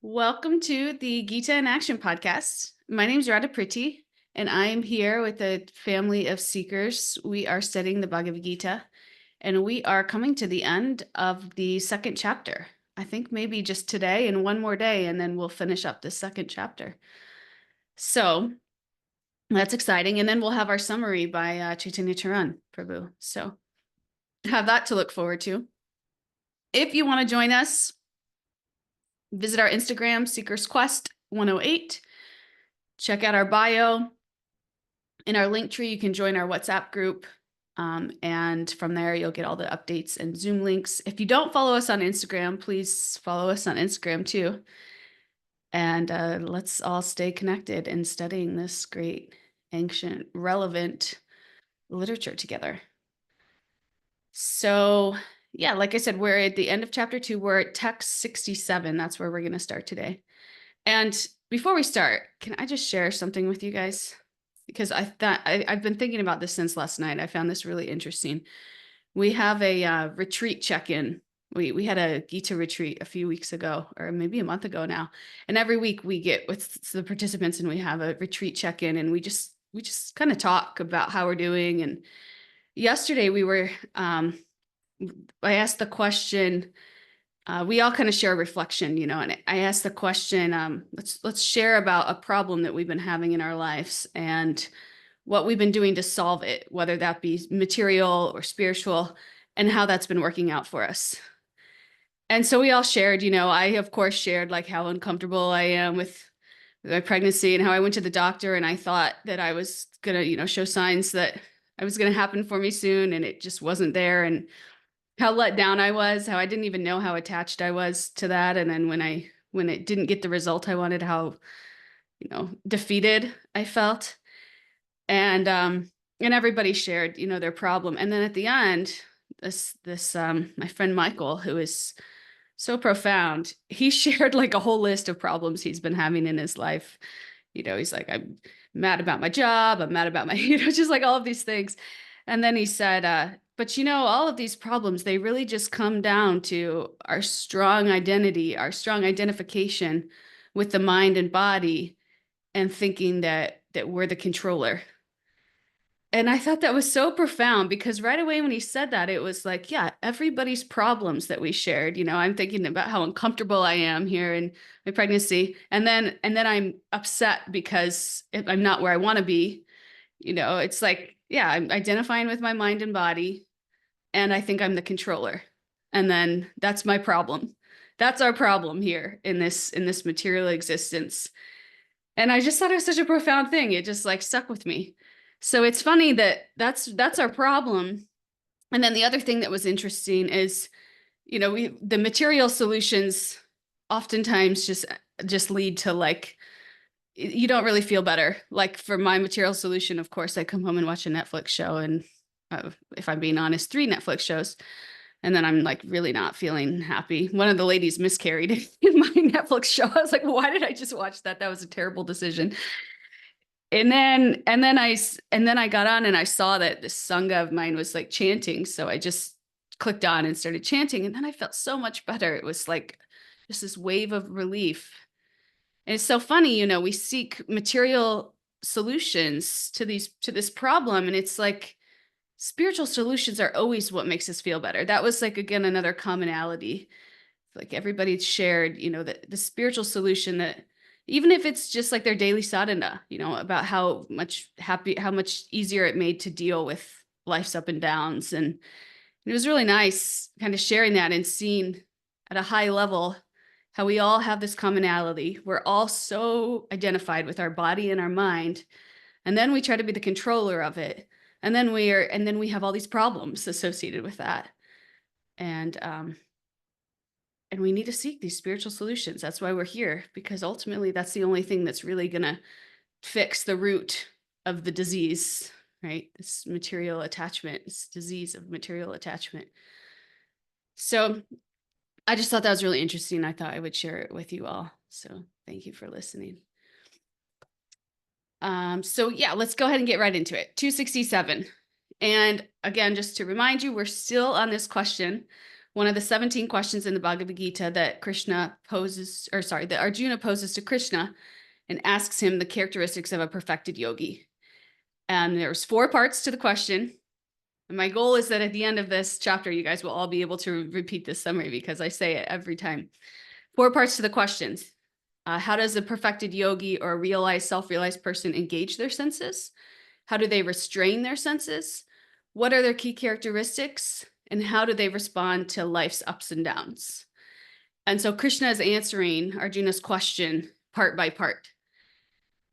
Welcome to the Gita in Action podcast. My name is Radha Priti, and I am here with a family of seekers. We are studying the Bhagavad Gita, and we are coming to the end of the second chapter. I think maybe just today and one more day, and then we'll finish up the second chapter. So that's exciting. And then we'll have our summary by Chaitanya Charan Prabhu. So have that to look forward to. If you want to join us, visit our Instagram, Seekers Quest 108. Check out our bio. In our link tree, you can join our WhatsApp group. And from there, you'll get all the updates and Zoom links. If you don't follow us on Instagram, please follow us on Instagram too. And let's all stay connected in studying this great, ancient, relevant literature together. So yeah, like I said, we're at the end of chapter 2. We're at text 67. That's where we're going to start today. And before we start, can I just share something with you guys? Because I've been thinking about this since last night. I found this really interesting. We have a retreat check-in. We had a Gita retreat a few weeks ago, or maybe a month ago now. And every week we get with the participants and we have a retreat check-in, and we just kind of talk about how we're doing. And yesterday we were I asked the question. We all kind of share a reflection, and I asked the question, let's share about a problem that we've been having in our lives and what we've been doing to solve it, whether that be material or spiritual, and how that's been working out for us. And so we all shared, I of course shared like how uncomfortable I am with my pregnancy and how I went to the doctor and I thought that I was gonna, show signs that it was gonna happen for me soon, and it just wasn't there. And how let down I was, how I didn't even know how attached I was to that. And then when it didn't get the result I wanted, how, defeated I felt. And everybody shared, their problem. And then at the end, this my friend Michael, who is so profound, he shared like a whole list of problems he's been having in his life. He's like, I'm mad about my job, I'm mad about my, just like all of these things. And then he said, but all of these problems, they really just come down to our strong identity, our strong identification with the mind and body, and thinking that we're the controller. And I thought that was so profound, because right away when he said that, it was like, yeah, everybody's problems that we shared. I'm thinking about how uncomfortable I am here in my pregnancy. And then I'm upset because I'm not where I want to be. It's like, yeah, I'm identifying with my mind and body, and I think I'm the controller. And then that's my problem. That's our problem here in this material existence. And I just thought it was such a profound thing. It just like stuck with me. So it's funny that that's our problem. And then the other thing that was interesting is, the material solutions oftentimes just lead to like, you don't really feel better. Like for my material solution, of course, I come home and watch a Netflix show, and if I'm being honest, 3 Netflix shows. And then I'm like really not feeling happy. One of the ladies miscarried in my Netflix show. I was like, why did I just watch that? That was a terrible decision. And then I got on and I saw that this sangha of mine was like chanting. So I just clicked on and started chanting. And then I felt so much better. It was like just this wave of relief. And it's so funny, we seek material solutions to this problem. And it's like spiritual solutions are always what makes us feel better. That was like, again, another commonality. Like everybody shared, the spiritual solution, that even if it's just like their daily sadhana, about how much easier it made to deal with life's up and downs. And it was really nice kind of sharing that and seeing at a high level how we all have this commonality. We're all so identified with our body and our mind. And then we try to be the controller of it. And then we have all these problems associated with that. And we need to seek these spiritual solutions. That's why we're here, because ultimately that's the only thing that's really going to fix the root of the disease, right? This material attachment, this disease of material attachment. So I just thought that was really interesting. I thought I would share it with you all. So thank you for listening. So yeah, let's go ahead and get right into it. 267. And again, just to remind you, we're still on this question. one of the 17 questions in the Bhagavad Gita that that Arjuna poses to Krishna and asks him the characteristics of a perfected yogi. And there's 4 parts to the question. And my goal is that at the end of this chapter, you guys will all be able to repeat this summary because I say it every time. 4 parts to the questions. How does a perfected yogi or a realized, self-realized person engage their senses? How do they restrain their senses? What are their key characteristics? And how do they respond to life's ups and downs? And so Krishna is answering Arjuna's question part by part.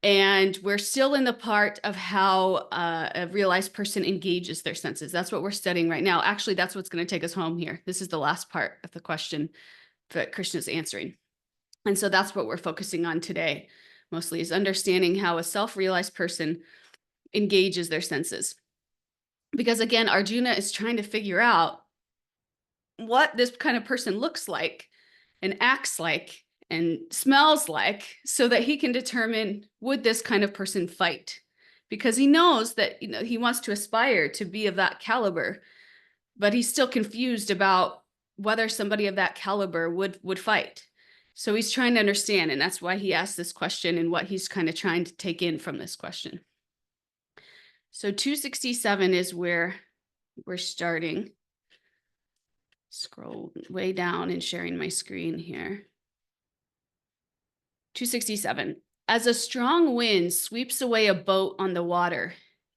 And we're still in the part of how a realized person engages their senses. That's what we're studying right now. Actually, that's what's going to take us home here. This is the last part of the question that Krishna is answering. And so that's what we're focusing on today, mostly, is understanding how a self-realized person engages their senses. Because again, Arjuna is trying to figure out what this kind of person looks like and acts like and smells like, so that he can determine, would this kind of person fight? Because he knows that, he wants to aspire to be of that caliber, but he's still confused about whether somebody of that caliber would fight. So he's trying to understand, and that's why he asked this question and what he's kind of trying to take in from this question. So 267 is where we're starting. Scroll way down and sharing my screen here. 267. As a strong wind sweeps away a boat on the water,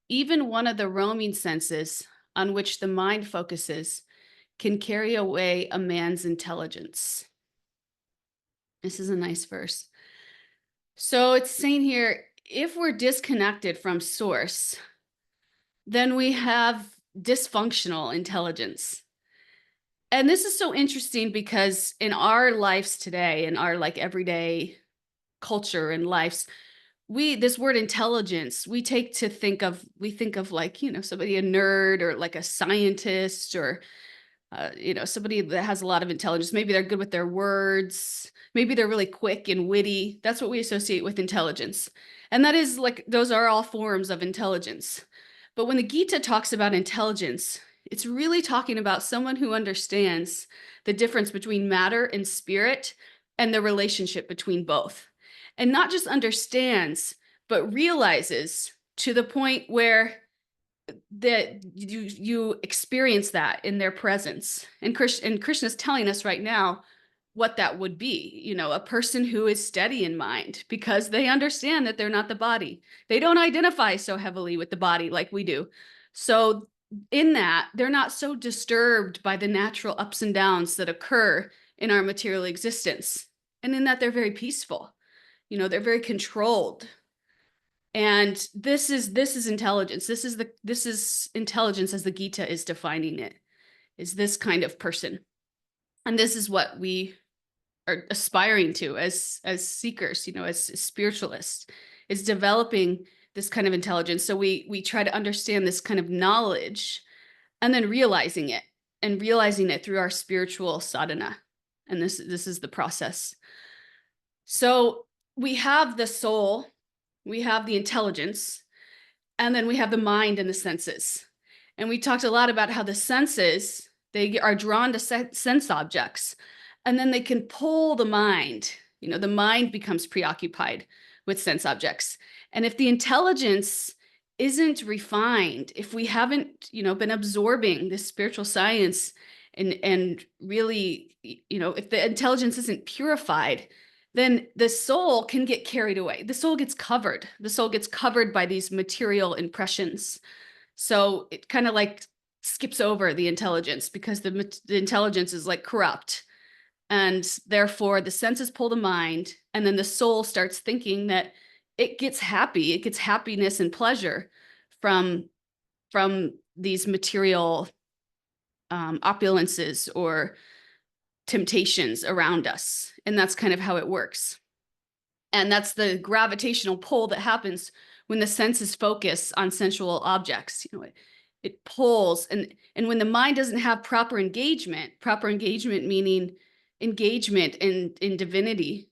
even one of the roaming senses on which the mind focuses can carry away a man's intelligence. This is a nice verse. So it's saying here, if we're disconnected from source, then we have dysfunctional intelligence. And this is so interesting because in our lives today, in our everyday culture and lives, this word intelligence, we think of somebody, a nerd or like a scientist or somebody that has a lot of intelligence. Maybe they're good with their words. Maybe they're really quick and witty. That's what we associate with intelligence. And that is those are all forms of intelligence. But when the Gita talks about intelligence, it's really talking about someone who understands the difference between matter and spirit and the relationship between both. And not just understands, but realizes to the point where that you experience that in their presence. And Krishna's telling us right now what that would be, a person who is steady in mind because they understand that they're not the body. They don't identify so heavily with the body like we do. So in that, they're not so disturbed by the natural ups and downs that occur in our material existence. And in that, they're very peaceful. They're very controlled. And this is intelligence. This is intelligence as the Gita is defining it, is this kind of person. And this is what we are aspiring to as seekers, as spiritualists, is developing this kind of intelligence. So we try to understand this kind of knowledge and then realizing it through our spiritual sadhana. And this is the process. So we have the soul, we have the intelligence, and then we have the mind and the senses. And we talked a lot about how the senses, they are drawn to sense objects, and then they can pull the mind. The mind becomes preoccupied with sense objects. And if the intelligence isn't refined, if we haven't, been absorbing this spiritual science and really, if the intelligence isn't purified, then the soul can get carried away. The soul gets covered. The soul gets covered by these material impressions. So it kind of skips over the intelligence because the intelligence is corrupt. And therefore the senses pull the mind, and then the soul starts thinking that it gets happy. It gets happiness and pleasure from these material opulences or temptations around us. And that's kind of how it works. And that's the gravitational pull that happens when the senses focus on sensual objects. It pulls, and when the mind doesn't have proper engagement meaning engagement in divinity,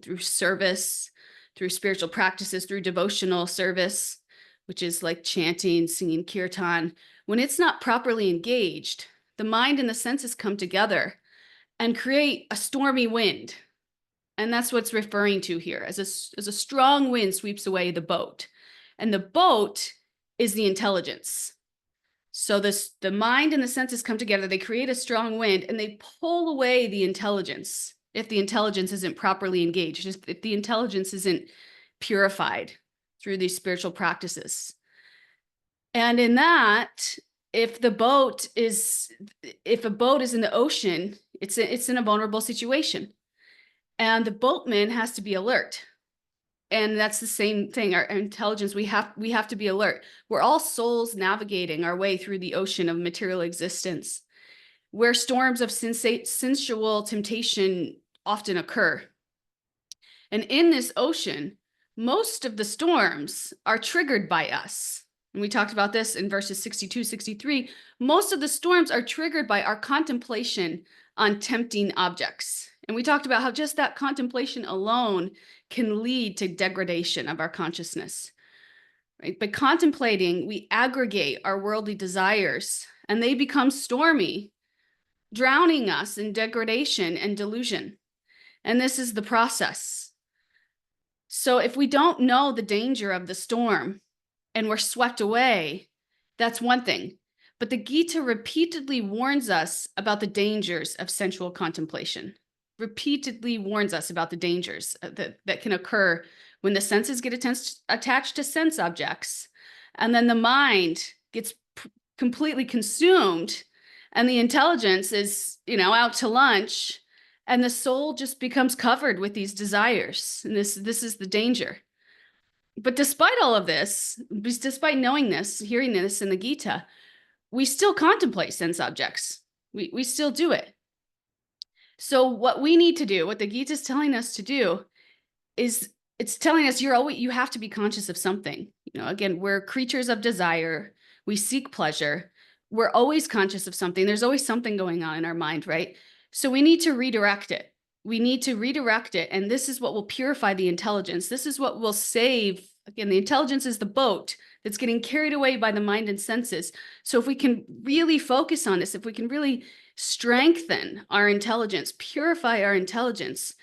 through service, through spiritual practices, through devotional service, which is like chanting, singing kirtan. When it's not properly engaged, the mind and the senses come together and create a stormy wind. And that's what's referring to here as a strong wind sweeps away the boat. And the boat is the intelligence. So the mind and the senses come together, they create a strong wind and they pull away the intelligence. If the intelligence isn't properly engaged, if the intelligence isn't purified through these spiritual practices. And in that, if a boat is in the ocean, it's in a vulnerable situation. And the boatman has to be alert. And that's the same thing. Our intelligence, we have to be alert. We're all souls navigating our way through the ocean of material existence, where storms of sensual temptation often occur. And in this ocean, most of the storms are triggered by us. And we talked about this in verses 62, 63. Most of the storms are triggered by our contemplation on tempting objects. And we talked about how just that contemplation alone can lead to degradation of our consciousness. Right? By contemplating, we aggregate our worldly desires and they become stormy, drowning us in degradation and delusion. And this is the process. So if we don't know the danger of the storm and we're swept away, that's one thing. But the Gita repeatedly warns us about the dangers of sensual contemplation. Repeatedly warns us about the dangers that can occur when the senses get attached to sense objects, and then the mind gets completely consumed, and the intelligence is, out to lunch, and the soul just becomes covered with these desires. And this is the danger. But despite all of this, despite knowing this, hearing this in the Gita, we still contemplate sense objects. We still do it. So what we need to do, what the Gita is telling us to do, is it's telling us you have to be conscious of something. Again, we're creatures of desire. We seek pleasure. We're always conscious of something. There's always something going on in our mind, right? So we need to redirect it. We need to redirect it. And this is what will purify the intelligence. This is what will save. Again, the intelligence is the boat that's getting carried away by the mind and senses. So if we can really focus on this, if we can really strengthen our intelligence, purify our intelligence,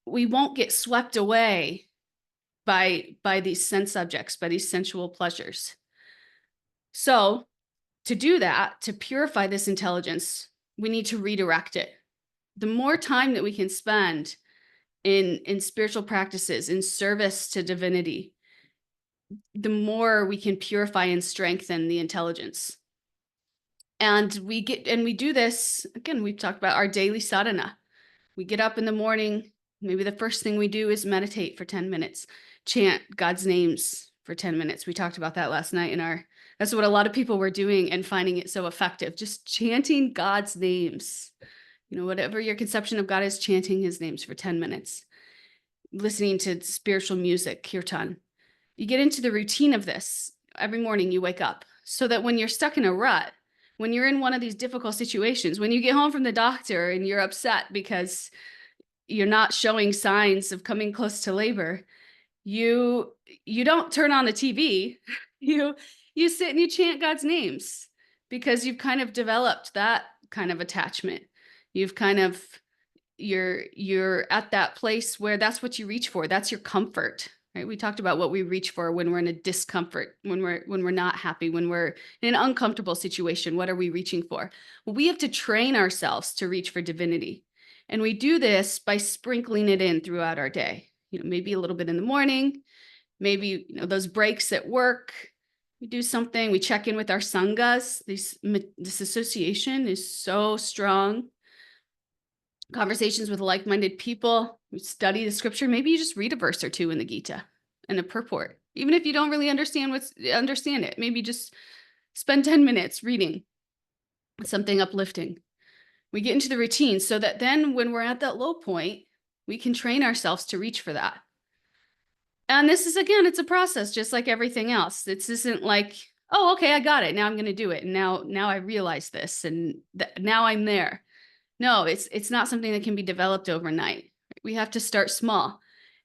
we won't get swept away by these sense subjects, by these sensual pleasures. So to do that, to purify this intelligence, we need to redirect it. The more time that we can spend in spiritual practices, in service to divinity, the more we can purify and strengthen the intelligence. And we do this, again, we've talked about our daily sadhana. We get up in the morning, maybe the first thing we do is meditate for 10 minutes, chant God's names for 10 minutes. We talked about that last night that's what a lot of people were doing and finding it so effective, just chanting God's names. Whatever your conception of God is, chanting his names for 10 minutes, listening to spiritual music, kirtan. You get into the routine of this. Every morning you wake up so that when you're stuck in a rut, when you're in one of these difficult situations, when you get home from the doctor and you're upset because you're not showing signs of coming close to labor, you don't turn on the TV. You sit and you chant God's names because you've kind of developed that kind of attachment. You've kind of, you're at that place where that's what you reach for. That's your comfort. Right? We talked about what we reach for when we're in a discomfort, when we're not happy, when we're in an uncomfortable situation. What are we reaching for? Well, we have to train ourselves to reach for divinity. And we do this by sprinkling it in throughout our day. Maybe a little bit in the morning, maybe those breaks at work. We do something, we check in with our sanghas. This association is so strong. Conversations with like-minded people, we study the scripture. Maybe you just read a verse or two in the Gita and a purport. Even if you don't really understand it, maybe just spend 10 minutes reading something uplifting. We get into the routine so that then when we're at that low point, we can train ourselves to reach for that. And this is, again, it's a process, just like everything else. This isn't like, oh, okay, I got it. Now I'm going to do it. And now I realize this and now I'm there. No, it's not something that can be developed overnight. We have to start small.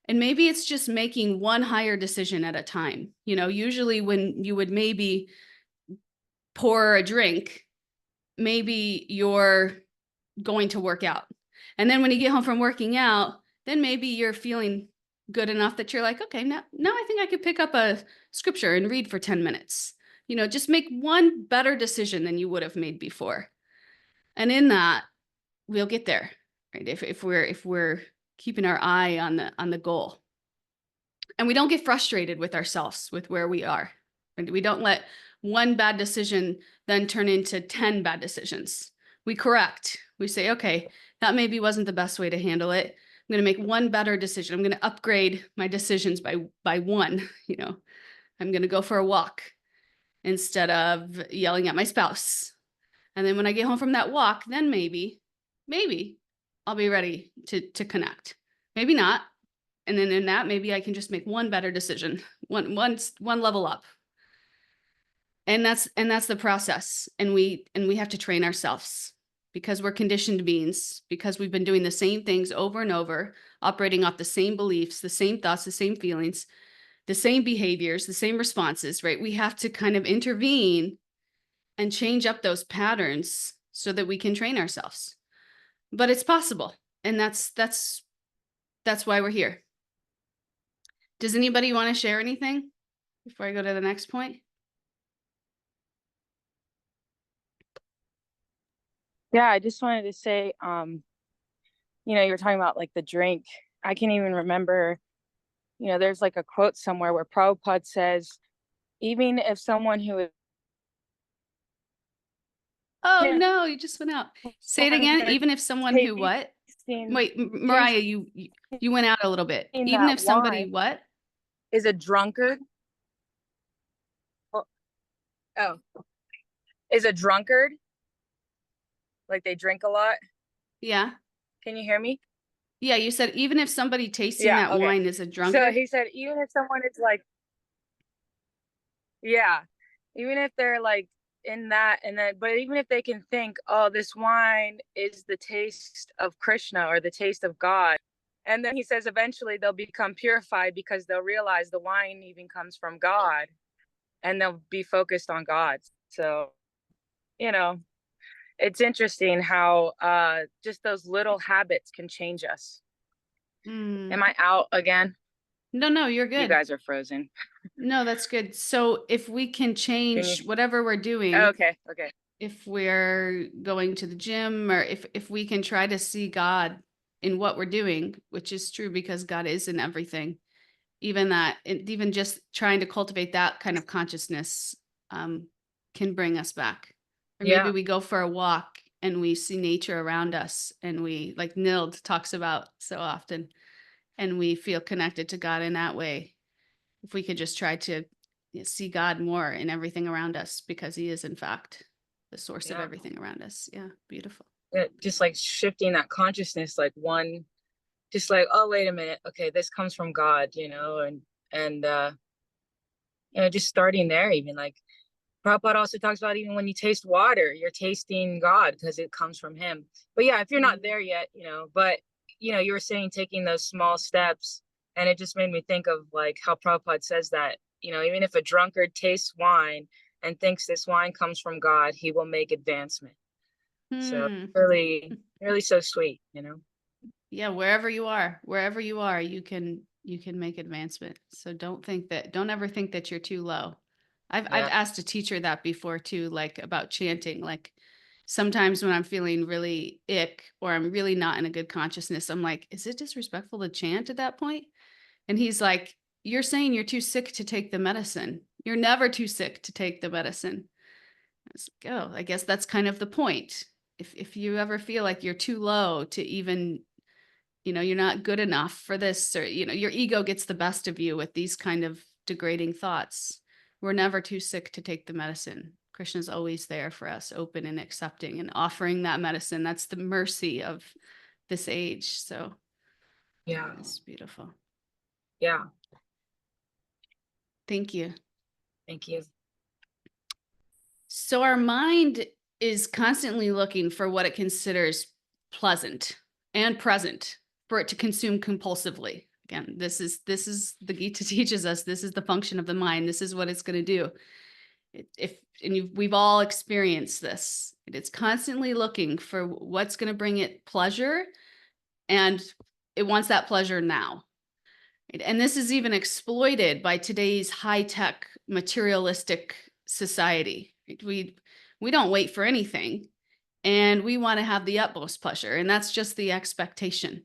And maybe it's just making one higher decision at a time. Usually when you would maybe pour a drink, maybe you're going to work out. And then when you get home from working out, then maybe you're feeling good enough that you're like, okay, now I think I could pick up a scripture and read for 10 minutes. Just make one better decision than you would have made before. And in that, we'll get there, right? If we're keeping our eye on the goal. And we don't get frustrated with ourselves with where we are. And we don't let one bad decision then turn into 10 bad decisions. We correct. We say, okay, that maybe wasn't the best way to handle it. I'm going to make one better decision. I'm going to upgrade my decisions by one. I'm going to go for a walk instead of yelling at my spouse. And then when I get home from that walk, then maybe I'll be ready to connect. Maybe not. And then in that, maybe I can just make one better decision, one level up. And that's the process. And we have to train ourselves because we're conditioned beings, because we've been doing the same things over and over, operating off the same beliefs, the same thoughts, the same feelings, the same behaviors, the same responses, right? We have to kind of intervene and change up those patterns so that we can train ourselves. But it's possible. And that's why we're here. Does anybody want to share anything before I go to the next point? Yeah, I just wanted to say, you were talking about like the drink. I can't even remember, there's like a quote somewhere where Prabhupada says, even if someone who is Oh no, you just went out. Say it again. Even if someone who what? Wait, Mariah, you went out a little bit. Even if somebody what? Is a drunkard. Oh, is a drunkard. Like they drink a lot. Yeah. Can you hear me? Yeah, you said even if somebody tasting that wine is a drunkard. So he said, even if someone is like, yeah, even if they're like in that, and then, but even if they can think, oh, this wine is the taste of Krishna or the taste of God. And then he says, eventually they'll become purified because they'll realize the wine even comes from God and they'll be focused on God. So, it's interesting how just those little habits can change us. Am I out again? No, you're good. You guys are frozen. No, that's good. So if we can change whatever we're doing. Okay. If we're going to the gym or if we can try to see God in what we're doing, which is true because God is in everything, even just trying to cultivate that kind of consciousness can bring us back. Or maybe we go for a walk and we see nature around us and we, like Nild talks about so often, and we feel connected to God in that way. If we could just try to see God more in everything around us, because he is in fact the source of everything around us. Yeah, beautiful. Just like shifting that consciousness, like just like, oh, wait a minute, okay, this comes from God, and just starting there. Even like Prabhupada also talks about, even when you taste water, you're tasting God because it comes from him. But yeah, if you're not there yet, but you were saying taking those small steps, and it just made me think of like how Prabhupada says that, even if a drunkard tastes wine and thinks this wine comes from God, he will make advancement. So really, really so sweet, Yeah, wherever you are, you can make advancement. So don't ever think that you're too low. I've asked a teacher that before too, like about chanting. Like sometimes when I'm feeling really ick or I'm really not in a good consciousness, I'm like, is it disrespectful to chant at that point? And he's like, you're saying you're too sick to take the medicine. You're never too sick to take the medicine. I was like, oh, I guess that's kind of the point. If you ever feel like you're too low to even, you're not good enough for this, or, your ego gets the best of you with these kind of degrading thoughts, we're never too sick to take the medicine. Krishna's always there for us, open and accepting and offering that medicine. That's the mercy of this age. So yeah, it's beautiful. Yeah. Thank you. Thank you. So our mind is constantly looking for what it considers pleasant and present for it to consume compulsively. Again, this is the Gita teaches us, this is the function of the mind. This is what it's going to do. We've all experienced this. It's constantly looking for what's going to bring it pleasure, and it wants that pleasure now. And this is even exploited by today's high-tech materialistic society. We don't wait for anything, and we want to have the utmost pleasure, and that's just the expectation.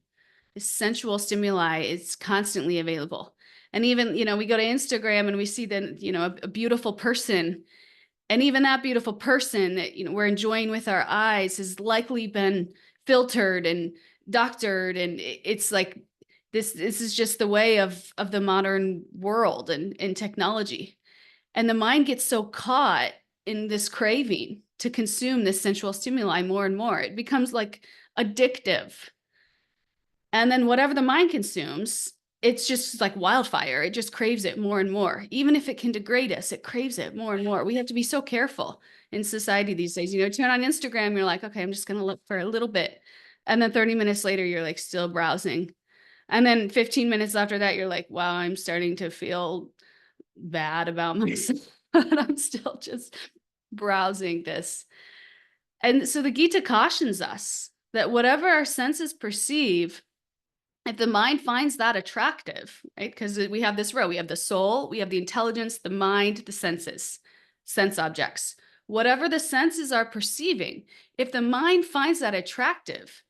The sensual stimuli is constantly available. And even, we go to Instagram and we see a beautiful person, and even that beautiful person that, we're enjoying with our eyes has likely been filtered and doctored. And it's like, this is just the way of the modern world and technology. And the mind gets so caught in this craving to consume this sensual stimuli more and more. It becomes like addictive. And then whatever the mind consumes, it's just like wildfire. It just craves it more and more. Even if it can degrade us, it craves it more and more. We have to be so careful in society these days. Turn on Instagram, you're like, okay, I'm just going to look for a little bit. And then 30 minutes later, you're like still browsing. And then 15 minutes after that, you're like, wow, I'm starting to feel bad about myself. But I'm still just browsing this. And so the Gita cautions us that whatever our senses perceive, if the mind finds that attractive, right? Because we have this row, we have the soul, we have the intelligence, the mind, the senses, sense objects. Whatever the senses are perceiving, if the mind finds that attractive,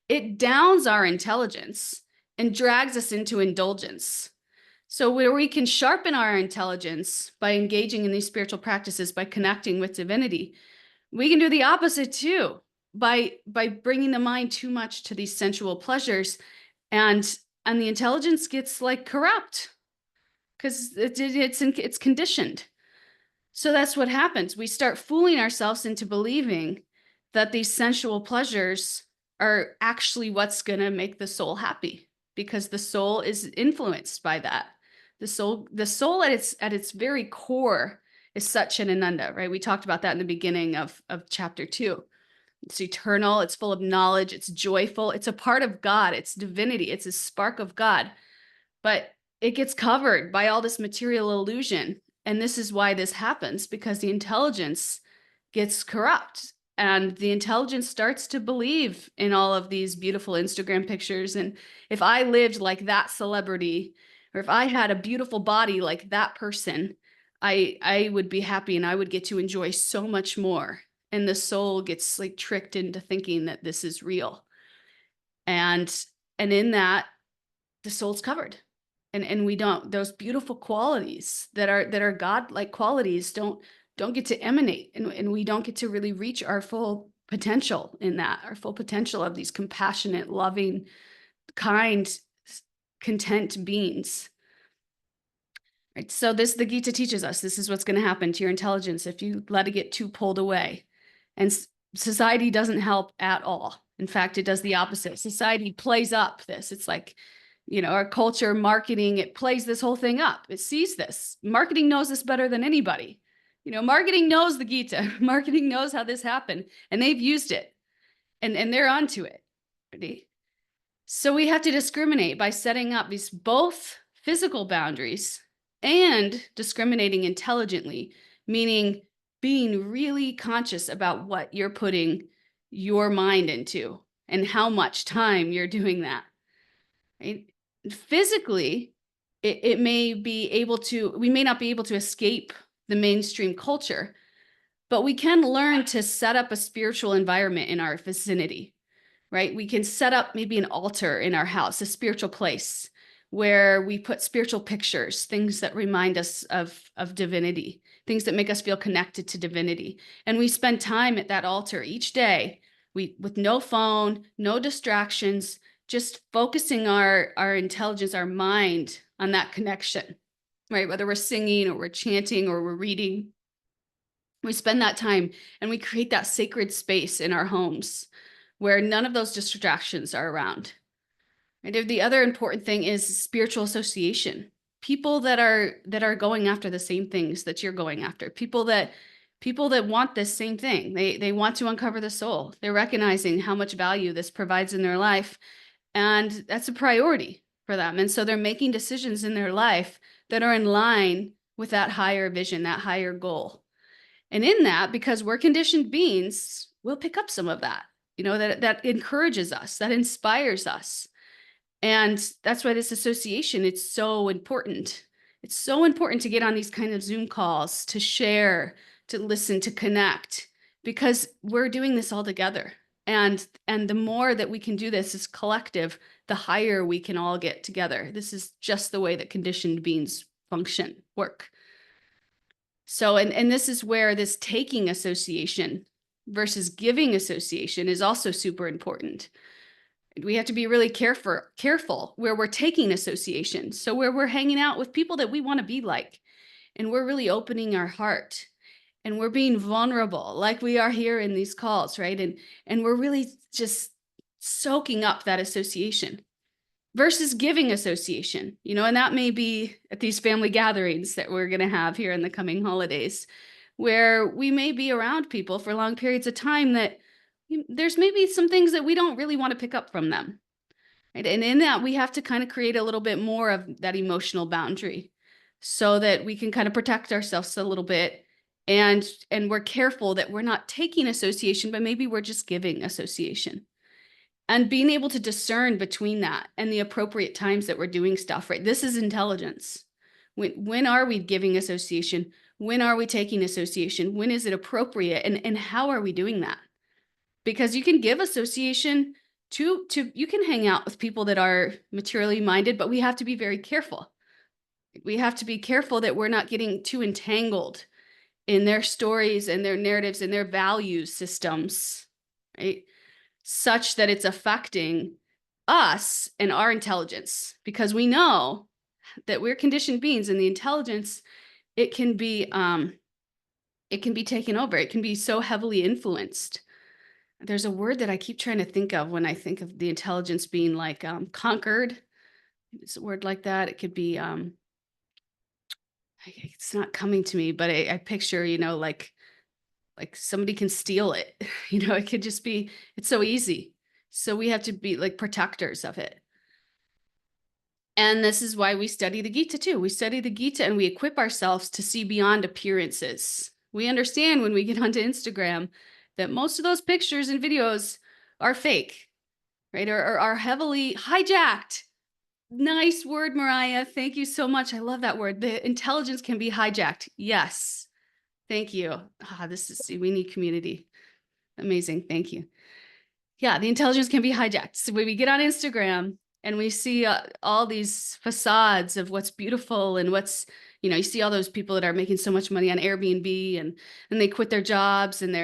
it downs our intelligence and drags us into indulgence. So where we can sharpen our intelligence by engaging in these spiritual practices, by connecting with divinity, we can do the opposite too, by bringing the mind too much to these sensual pleasures, and the intelligence gets like corrupt because it's conditioned. So that's what happens. We start fooling ourselves into believing that these sensual pleasures are actually what's going to make the soul happy, because the soul is influenced by that. The soul at its very core is such an ananda, right? We talked about that in the beginning of chapter 2. It's eternal. It's full of knowledge. It's joyful. It's a part of God. It's divinity. It's a spark of God. But it gets covered by all this material illusion. And this is why this happens, because the intelligence gets corrupt. And the intelligence starts to believe in all of these beautiful Instagram pictures. And if I lived like that celebrity, or if I had a beautiful body like that person, I would be happy and I would get to enjoy so much more. And the soul gets like tricked into thinking that this is real. And in that, the soul's covered. And we don't, those beautiful qualities that are God-like qualities don't get to emanate, and we don't get to really reach our full potential in that, our full potential of these compassionate, loving, kind, content beings. Right? So the Gita teaches us this is what's going to happen to your intelligence if you let it get too pulled away. And society doesn't help at all. In fact, it does the opposite. Society plays up this. It's like, our culture, marketing, it plays this whole thing up. It sees this. Marketing knows this better than anybody. Marketing knows the Gita. Marketing knows how this happened, and they've used it, and they're onto it. Ready? So we have to discriminate by setting up these both physical boundaries and discriminating intelligently, meaning being really conscious about what you're putting your mind into and how much time you're doing that. Right? Physically, we may not be able to escape the mainstream culture, but we can learn to set up a spiritual environment in our vicinity, right? We can set up maybe an altar in our house, a spiritual place where we put spiritual pictures, things that remind us of divinity, things that make us feel connected to divinity. And we spend time at that altar each day, with no phone, no distractions, just focusing our intelligence, our mind on that connection, right? Whether we're singing or we're chanting or we're reading, we spend that time and we create that sacred space in our homes where none of those distractions are around. And the other important thing is spiritual association. People that are going after the same things that you're going after. People that want this same thing. They want to uncover the soul. They're recognizing how much value this provides in their life. And that's a priority for them. And so they're making decisions in their life that are in line with that higher vision, that higher goal. And in that, because we're conditioned beings, we'll pick up some of that, that encourages us, that inspires us. And that's why this association, it's so important. It's so important to get on these kind of Zoom calls, to share, to listen, to connect, because we're doing this all together. And the more that we can do this as collective, the higher we can all get together. This is just the way that conditioned beings function, work. So, and this is where this taking association versus giving association is also super important. We have to be really careful where we're taking association. So where we're hanging out with people that we want to be like, and we're really opening our heart, and we're being vulnerable like we are here in these calls, right? And we're really just soaking up that association versus giving association, and that may be at these family gatherings that we're going to have here in the coming holidays, where we may be around people for long periods of time that there's maybe some things that we don't really want to pick up from them. Right? And in that, we have to kind of create a little bit more of that emotional boundary so that we can kind of protect ourselves a little bit. And we're careful that we're not taking association, but maybe we're just giving association. And being able to discern between that and the appropriate times that we're doing stuff, right? This is intelligence. When are we giving association? When are we taking association? When is it appropriate? And how are we doing that? Because you can give association to you can hang out with people that are materially minded, but we have to be very careful. We have to be careful that we're not getting too entangled in their stories and their narratives and their value systems, right? Such that it's affecting us and our intelligence, because we know that we're conditioned beings, and the intelligence, it can be taken over. It can be so heavily influenced. There's a word that I keep trying to think of when I think of the intelligence being like conquered. It's a word like that. It could be it's not coming to me, but I picture, like somebody can steal it. It could just be, it's so easy. So we have to be like protectors of it. And this is why we study the Gita too. We study the Gita and we equip ourselves to see beyond appearances. We understand when we get onto Instagram that most of those pictures and videos are fake, right? Or are heavily hijacked. Nice word, Mariah. Thank you so much. I love that word. The intelligence can be hijacked. Yes. Thank you. We need community. Amazing. Thank you. Yeah, the intelligence can be hijacked. So when we get on Instagram and we see all these facades of what's beautiful and what's, you see all those people that are making so much money on Airbnb, and they quit their jobs and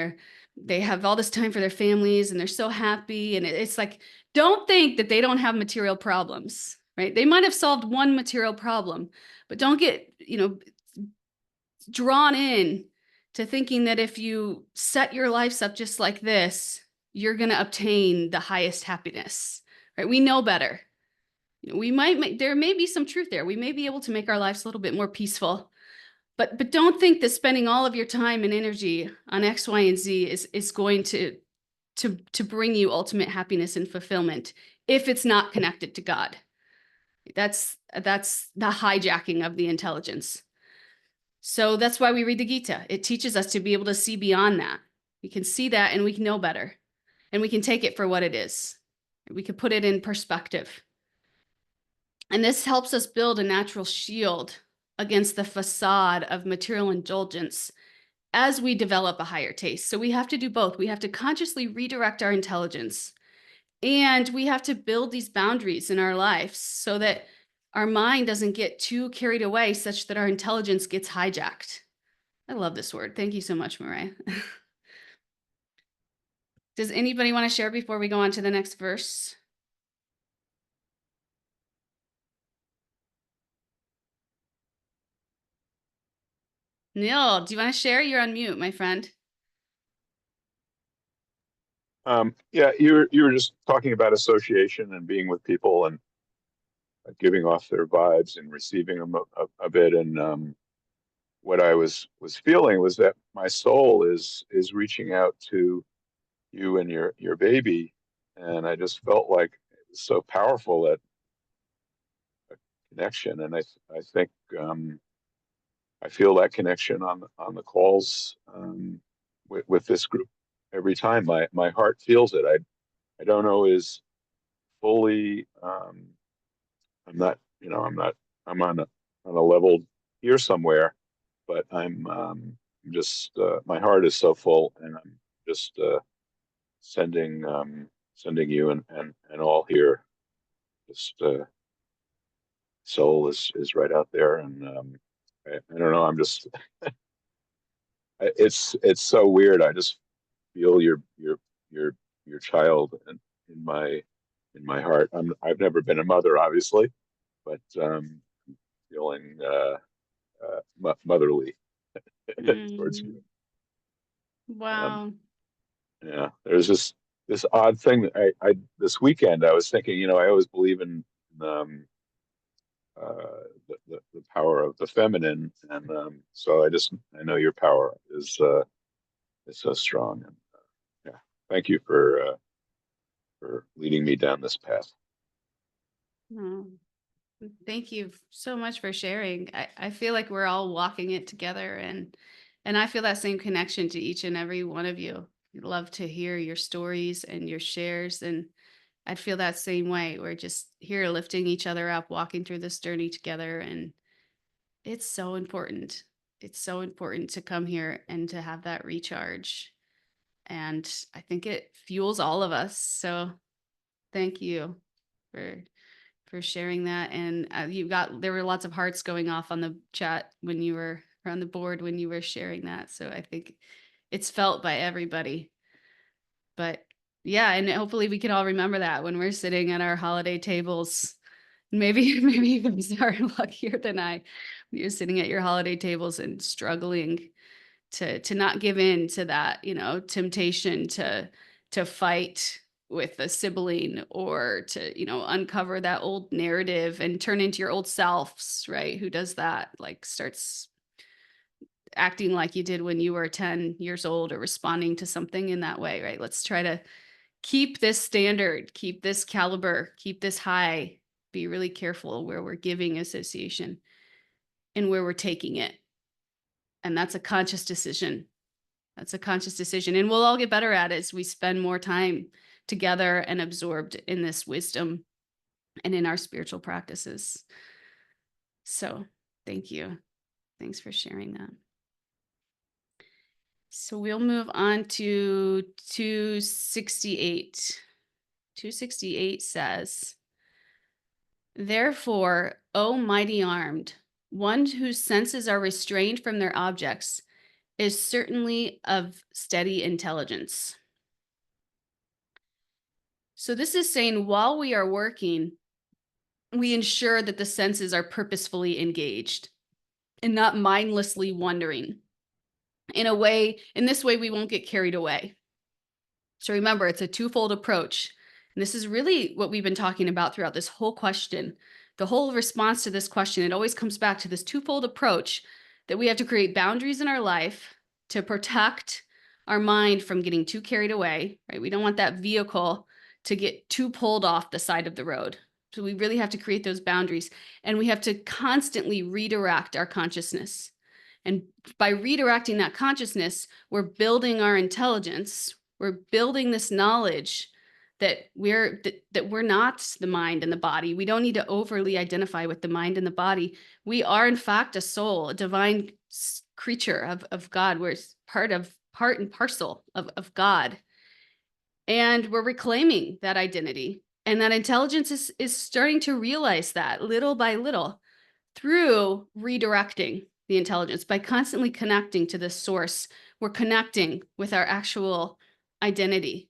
they have all this time for their families and they're so happy. And it's like, don't think that they don't have material problems, right? They might have solved one material problem, but don't get, drawn in to thinking that if you set your lives up just like this, you're going to obtain the highest happiness, right? We know better. There may be some truth there. We may be able to make our lives a little bit more peaceful, but don't think that spending all of your time and energy on X, Y, and Z is going to bring you ultimate happiness and fulfillment if it's not connected to God. That's the hijacking of the intelligence. So that's why we read the Gita. It teaches us to be able to see beyond that. We can see that and we can know better, and we can take it for what it is. We can put it in perspective. And this helps us build a natural shield against the facade of material indulgence as we develop a higher taste. So we have to do both. We have to consciously redirect our intelligence, and we have to build these boundaries in our lives so that our mind doesn't get too carried away such that our intelligence gets hijacked. I love this word. Thank you so much, Mariah. Does anybody want to share before we go on to the next verse? Neil, do you want to share? You're on mute, my friend. Yeah, you were just talking about association and being with people and giving off their vibes and receiving them a bit. And what I was feeling was that my soul is reaching out to you and your baby, and I just felt like it was so powerful, that connection. And I think I feel that connection on the calls with this group every time. My heart feels it. I don't always fully. I'm not, I'm on a level here somewhere, but I'm just my heart is so full, and I'm just sending you and all here. Just soul is right out there, and I don't know. I'm just it's so weird. I just feel your your child in my heart. I've never been a mother, obviously, but feeling motherly towards Mm, you. Um, wow. yeah, there's this odd thing that I this weekend I was thinking. I always believe in um, the power of the feminine, and so I know your power is so strong, and yeah, thank you for leading me down this path. Oh, thank you so much for sharing. I feel like we're all walking it together, and I feel that same connection to each and every one of you. I'd love to hear your stories and your shares, and I'd feel that same way. We're just here lifting each other up, walking through this journey together, and it's so important. It's so important to come here and to have that recharge. And I think it fuels all of us. So thank you for sharing that. And there were lots of hearts going off on the chat when you were or on the board when you were sharing that. So I think it's felt by everybody. But yeah, and hopefully we can all remember that when we're sitting at our holiday tables. Maybe maybe you guys are luckier than I. You're sitting at your holiday tables and struggling to not give in to that, temptation to fight with a sibling, or to, uncover that old narrative and turn into your old selves, right? Who does that? Like starts acting like you did when you were 10 years old, or responding to something in that way, right? Let's try to keep this standard, keep this caliber, keep this high. Be really careful where we're giving association and where we're taking it. And that's a conscious decision. That's a conscious decision. And we'll all get better at it as we spend more time together and absorbed in this wisdom and in our spiritual practices. So thank you. Thanks for sharing that. So we'll move on to 268. 268 says, "Therefore, O mighty armed, one whose senses are restrained from their objects is certainly of steady intelligence." So this is saying while we are working, we ensure that the senses are purposefully engaged and not mindlessly wandering. In this way, we won't get carried away. So remember, it's a twofold approach. And this is really what we've been talking about throughout this whole question. The whole response to this question, it always comes back to this twofold approach that we have to create boundaries in our life to protect our mind from getting too carried away, right? We don't want that vehicle to get too pulled off the side of the road. So we really have to create those boundaries, and we have to constantly redirect our consciousness. And by redirecting that consciousness, we're building our intelligence. We're building this knowledge that we're not the mind and the body. We don't need to overly identify with the mind and the body. We are in fact a soul, a divine creature of God. We're part and parcel of God. And we're reclaiming that identity. And that intelligence is starting to realize that little by little through redirecting the intelligence. By constantly connecting to this source, we're connecting with our actual identity.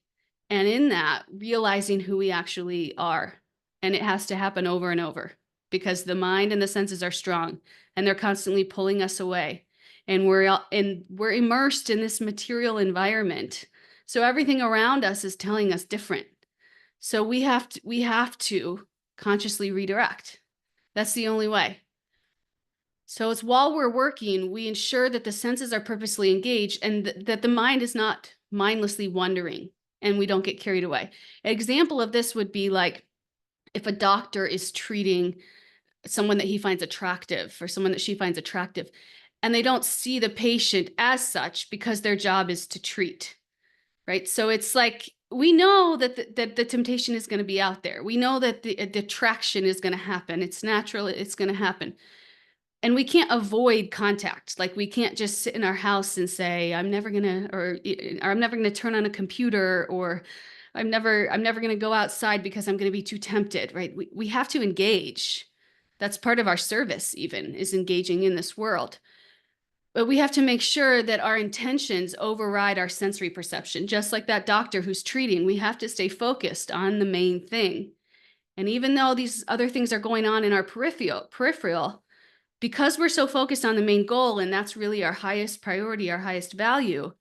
And in that, realizing who we actually are. And it has to happen over and over, because the mind and the senses are strong and they're constantly pulling us away. And we're immersed in this material environment. So everything around us is telling us different. So we have to consciously redirect. That's the only way. So it's while we're working, we ensure that the senses are purposely engaged, and that the mind is not mindlessly wandering, and we don't get carried away. An example of this would be like if a doctor is treating someone that he finds attractive, or someone that she finds attractive, and they don't see the patient as such because their job is to treat, right? So it's like, we know that the temptation is going to be out there. We know that the attraction is going to happen. It's natural. It's going to happen. And we can't avoid contact. Like, we can't just sit in our house and say, I'm never going to, or I'm never going to turn on a computer, or I'm never going to go outside because I'm going to be too tempted, right? We have to engage. That's part of our service, even, is engaging in this world. But we have to make sure that our intentions override our sensory perception. Just like that doctor who's treating, we have to stay focused on the main thing. And even though these other things are going on in our peripheral, because we're so focused on the main goal, and that's really our highest priority, our highest value,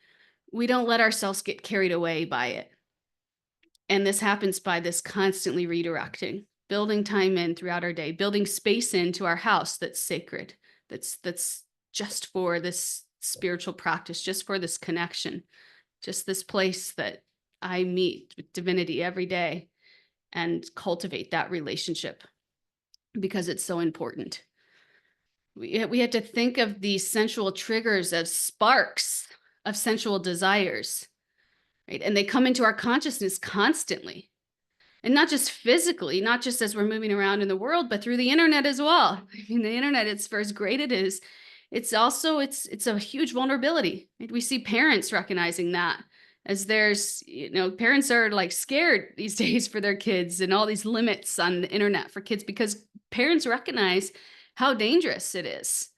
we don't let ourselves get carried away by it. And this happens by this constantly redirecting, building time in throughout our day, building space into our house that's sacred, that's just for this spiritual practice, just for this connection, just this place that I meet with divinity every day and cultivate that relationship, because it's so important. We have to think of these sensual triggers as sparks of sensual desires, right? And they come into our consciousness constantly. And not just physically, not just as we're moving around in the world, but through the internet as well. I mean, the internet, it's for as great it is, it's also, it's a huge vulnerability. We see parents recognizing that, as there's, parents are like scared these days for their kids, and all these limits on the internet for kids, because parents recognize how dangerous it is.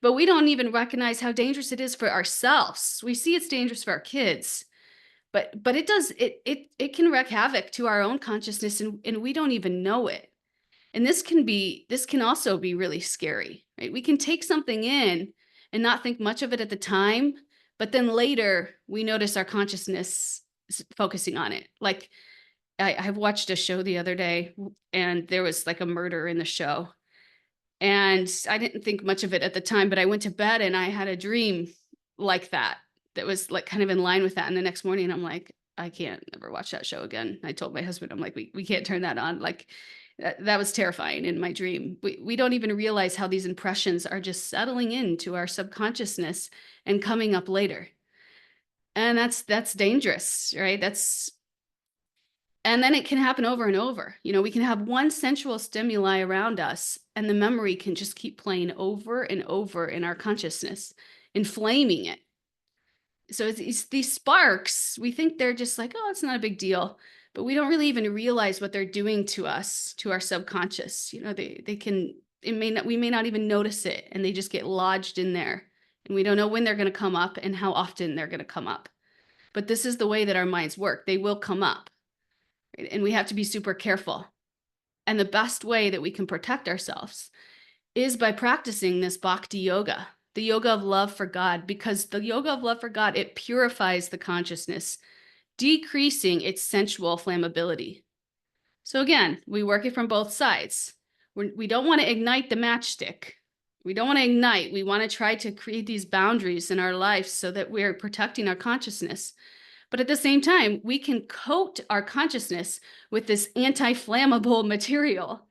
But we don't even recognize how dangerous it is for ourselves. We see it's dangerous for our kids, but it can wreak havoc to our own consciousness, and we don't even know it. And this can also be really scary, right? We can take something in and not think much of it at the time, but then later we notice our consciousness focusing on it. Like, I've watched a show the other day, and there was like a murder in the show. And I didn't think much of it at the time, but I went to bed and I had a dream like that was like kind of in line with that. And the next morning I'm like, I can't ever watch that show again. I told my husband, I'm like, we can't turn that on. Like, that was terrifying in my dream. We don't even realize how these impressions are just settling into our subconsciousness and coming up later. And that's dangerous, right? And then it can happen over and over. We can have one sensual stimuli around us, and the memory can just keep playing over and over in our consciousness, inflaming it. So it's these sparks, we think they're just like, oh, it's not a big deal, but we don't really even realize what they're doing to us, to our subconscious. We may not even notice it, and they just get lodged in there, and we don't know when they're going to come up and how often they're going to come up. But this is the way that our minds work. They will come up, right? And we have to be super careful. And the best way that we can protect ourselves is by practicing this bhakti yoga, the yoga of love for God, because the yoga of love for God, it purifies the consciousness, decreasing its sensual flammability. So again, we work it from both sides. We don't want to ignite the matchstick. We don't want to ignite. We want to try to create these boundaries in our life so that we're protecting our consciousness. But at the same time, we can coat our consciousness with this anti-flammable material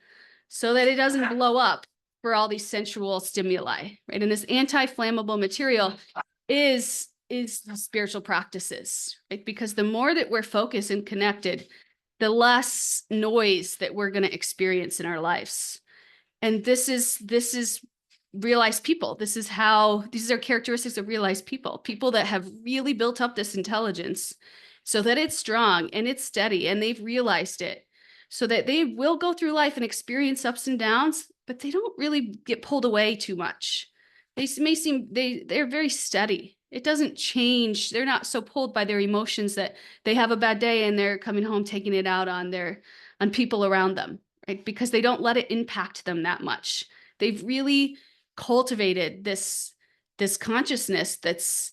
so that it doesn't blow up for all these sensual stimuli, right? And this anti-flammable material is spiritual practices, right? Because the more that we're focused and connected, the less noise that we're going to experience in our lives. And this is realized people. These are characteristics of realized people that have really built up this intelligence so that it's strong and it's steady, and they've realized it, so that they will go through life and experience ups and downs, but they don't really get pulled away too much. They're very steady. It doesn't change. They're not so pulled by their emotions that they have a bad day and they're coming home taking it out on people around them, right? Because they don't let it impact them that much. They've really cultivated this consciousness that's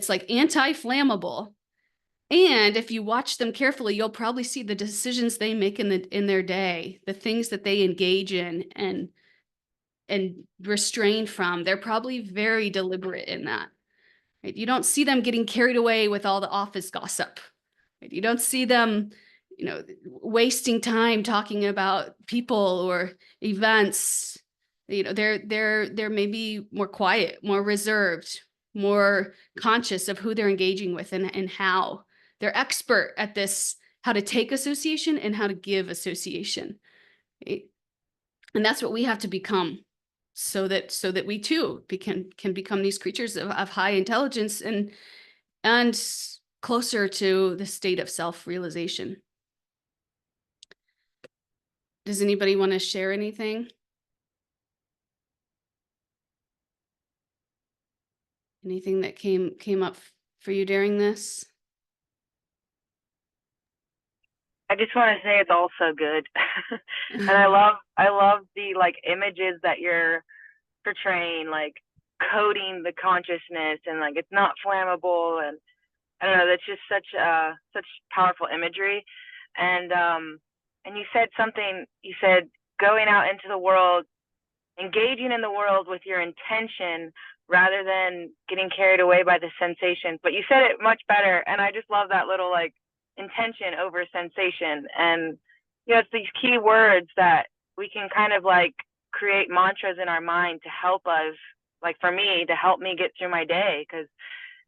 like anti-flammable. And if you watch them carefully, you'll probably see the decisions they make in their day, the things that they engage in and restrain from. They're probably very deliberate in that. Right? You don't see them getting carried away with all the office gossip. Right? You don't see them, wasting time talking about people or events. They're maybe more quiet, more reserved, more conscious of who they're engaging with and how. They're expert at this, how to take association and how to give association. And that's what we have to become, so that we too can become these creatures of high intelligence and closer to the state of self-realization. Does anybody want to share anything? Anything that came up for you during this? I just want to say it's all so good. And I love the like images that you're portraying, like coding the consciousness, and like it's not flammable, and I don't know, that's just such powerful imagery. And you said something, you said going out into the world, engaging in the world with your intention rather than getting carried away by the sensation. But you said it much better, and I just love that little like intention over sensation. And it's these key words that we can kind of like create mantras in our mind to help us, like for me, to help me get through my day. Because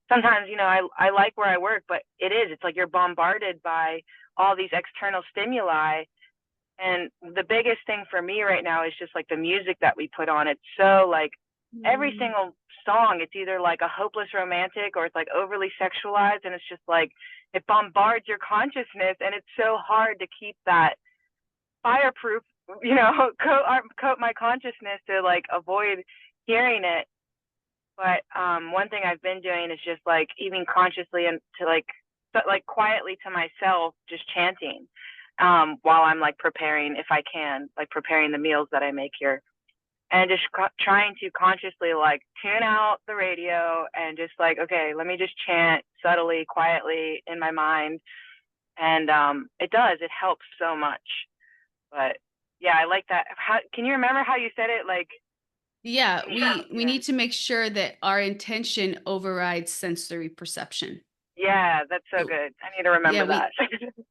sometimes I like where I work, but it's like you're bombarded by all these external stimuli. And the biggest thing for me right now is just like the music that we put on. It's so like every single song, it's either like a hopeless romantic or it's like overly sexualized, and it's just like it bombards your consciousness, and it's so hard to keep that fireproof, coat my consciousness to like avoid hearing it. But one thing I've been doing is just like even consciously and to like quietly to myself, just chanting while I'm like preparing, if I can, like preparing the meals that I make here. And just trying to consciously like tune out the radio and just like, okay, let me just chant subtly, quietly in my mind. And it helps so much. But yeah, I like that. Can you remember how you said it? Like, yeah, we need to make sure that our intention overrides sensory perception. Yeah, that's so good. I need to remember that.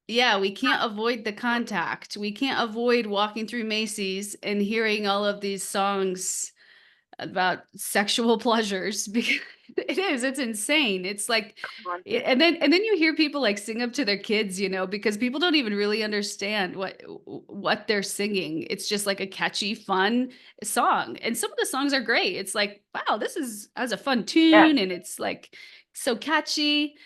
Yeah, we can't avoid the contact. We can't avoid walking through Macy's and hearing all of these songs about sexual pleasures, because it's insane. It's like, and then you hear people like sing up to their kids, because people don't even really understand what they're singing. It's just like a catchy, fun song. And some of the songs are great. It's like, wow, this has a fun tune, and it's like so catchy.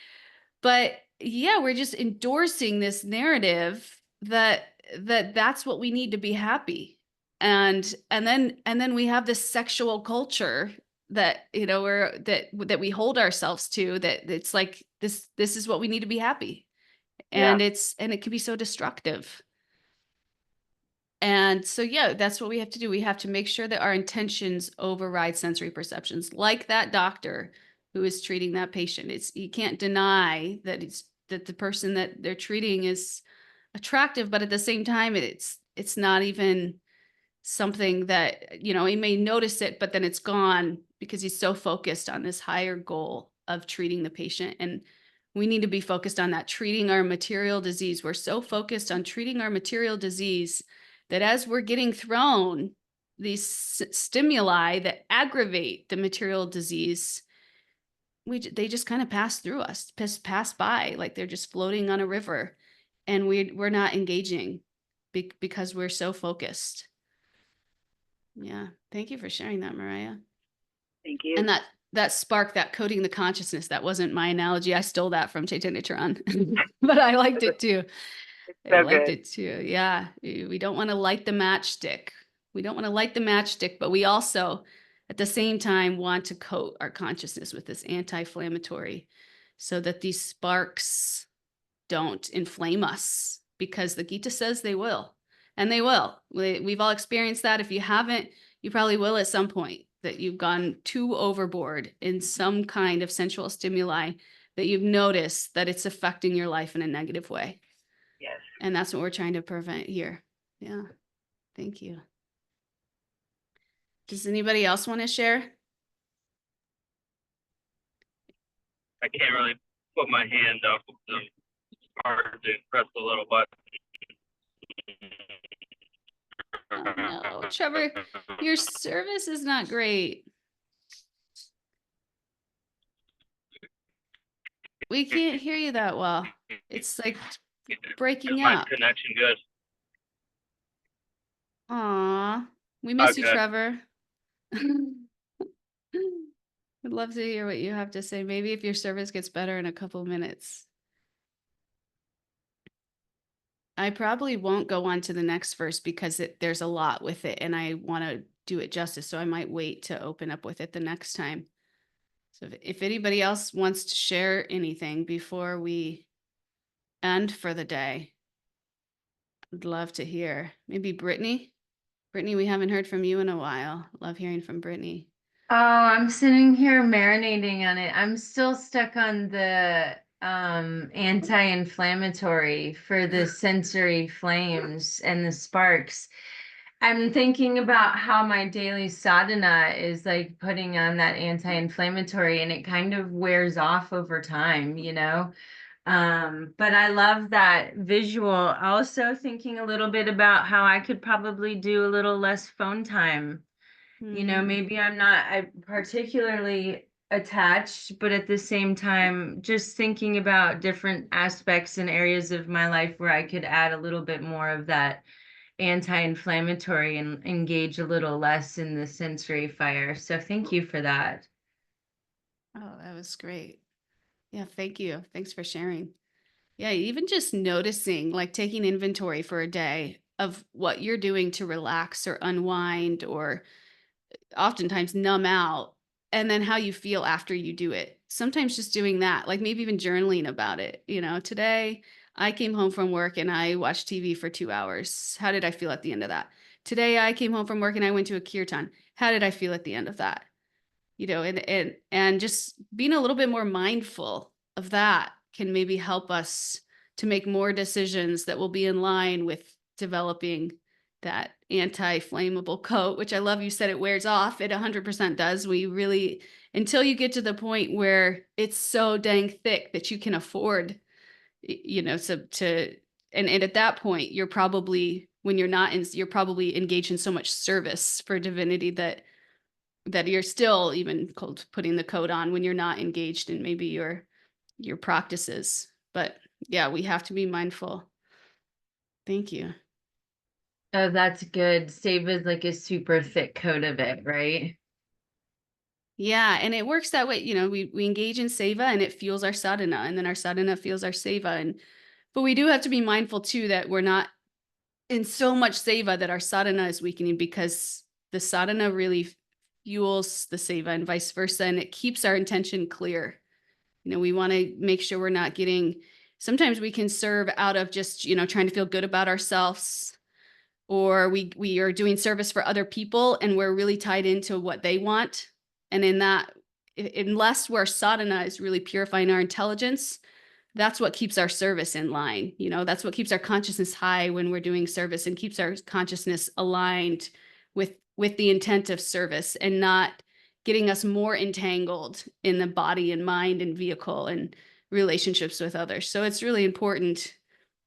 But yeah, we're just endorsing this narrative that's what we need to be happy. And then we have this sexual culture that that we hold ourselves to, that it's like this is what we need to be happy. And it can be so destructive. And so yeah, that's what we have to do. We have to make sure that our intentions override sensory perceptions, like that doctor who is treating that patient. You can't deny that that the person that they're treating is attractive, but at the same time, it's not even something that, he may notice it, but then it's gone because he's so focused on this higher goal of treating the patient. And we need to be focused on that, treating our material disease. We're so focused on treating our material disease that as we're getting thrown these stimuli that aggravate the material disease, they just kind of pass through us, pass by, like they're just floating on a river, and we're not engaging because we're so focused. Yeah, thank you for sharing that, Mariah. Thank you. And that spark, that coding the consciousness, that wasn't my analogy. I stole that from Chaitanya Charan, but I liked it too. I liked it too. Yeah, we don't want to light the matchstick. We don't want to light the matchstick, but we also, at the same time, want to coat our consciousness with this anti-inflammatory, so that these sparks don't inflame us, because the Gita says they will, and they will. We've all experienced that. If you haven't, you probably will at some point, that you've gone too overboard in some kind of sensual stimuli, that you've noticed that it's affecting your life in a negative way. Yes. And that's what we're trying to prevent here. Yeah. Thank you. Does anybody else want to share? I can't really put my hand up. It's hard to press the little button. Oh no, Trevor, your service is not great. We can't hear you that well. It's like breaking Is my up. connection good? Aw, we miss you, Okay. Trevor. I'd love to hear what you have to say. Maybe if your service gets better in a couple minutes. I probably won't go on to the next verse because there's a lot with it and I want to do it justice. So I might wait to open up with it the next time. So if anybody else wants to share anything before we end for the day, I'd love to hear. Maybe Brittany? Brittany, we haven't heard from you in a while. Love hearing from Brittany. Oh, I'm sitting here marinating on it. I'm still stuck on the anti-inflammatory for the sensory flames and the sparks. I'm thinking about how my daily sadhana is like putting on that anti-inflammatory and it kind of wears off over time, you know? But I love that visual. Also thinking a little bit about how I could probably do a little less phone time. You know, maybe I'm particularly attached, but at the same time, just thinking about different aspects and areas of my life where I could add a little bit more of that anti-inflammatory and engage a little less in the sensory fire. So thank you for that. Oh, that was great. Yeah, thank you. Thanks for sharing. Yeah, even just noticing, like taking inventory for a day of what you're doing to relax or unwind or oftentimes numb out, and then how you feel after you do it. Sometimes just doing that, like maybe even journaling about it. You know, today I came home from work and I watched TV for 2 hours. How did I feel at the end of that? Today I came home from work and I went to a kirtan. How did I feel at the end of that? You know, and just being a little bit more mindful of that can maybe help us to make more decisions that will be in line with developing that anti-flammable coat, which I love you said it wears off. It 100% does. We really, until you get to the point where it's so dang thick that you can afford, you know, and at that point, you're probably, when you're not in, you're probably engaged in so much service for divinity that you're still even called putting the coat on when you're not engaged in maybe your practices. But yeah, we have to be mindful. Thank you. Oh, that's good. Save is like a super thick coat of it, right? Yeah, and it works that way. You know, we engage in seva and it fuels our sadhana, and then our sadhana fuels our seva. But we do have to be mindful too that we're not in so much seva that our sadhana is weakening, because the sadhana really fuels the seva and vice versa, and it keeps our intention clear. You know, we want to make sure we're not getting, sometimes we can serve out of just, you know, trying to feel good about ourselves, or we are doing service for other people and we're really tied into what they want. And in that, unless where sadhana is really purifying our intelligence, that's what keeps our service in line. You know, that's what keeps our consciousness high when we're doing service, and keeps our consciousness aligned with the intent of service, and not getting us more entangled in the body and mind and vehicle and relationships with others. So it's really important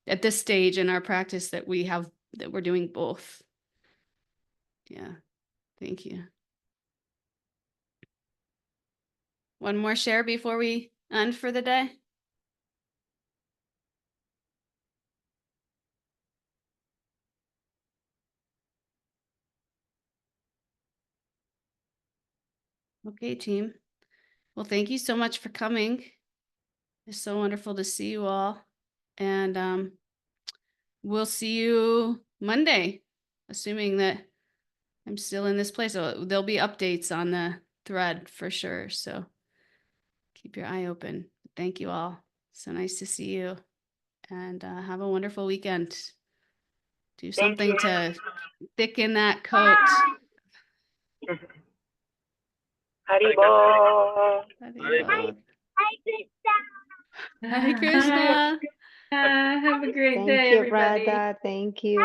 at this stage in our practice that we're doing both. Yeah. Thank you. One more share before we end for the day. Okay, team. Well, thank you so much for coming. It's so wonderful to see you all. And we'll see you Monday, assuming that I'm still in this place. So there'll be updates on the thread for sure. So keep your eye open. Thank you all. So nice to see you. And have a wonderful weekend. Do something to thicken that coat. Haribol. Hare Hi, Krishna. Have a great Thank day, you, everybody. Radha. Thank you.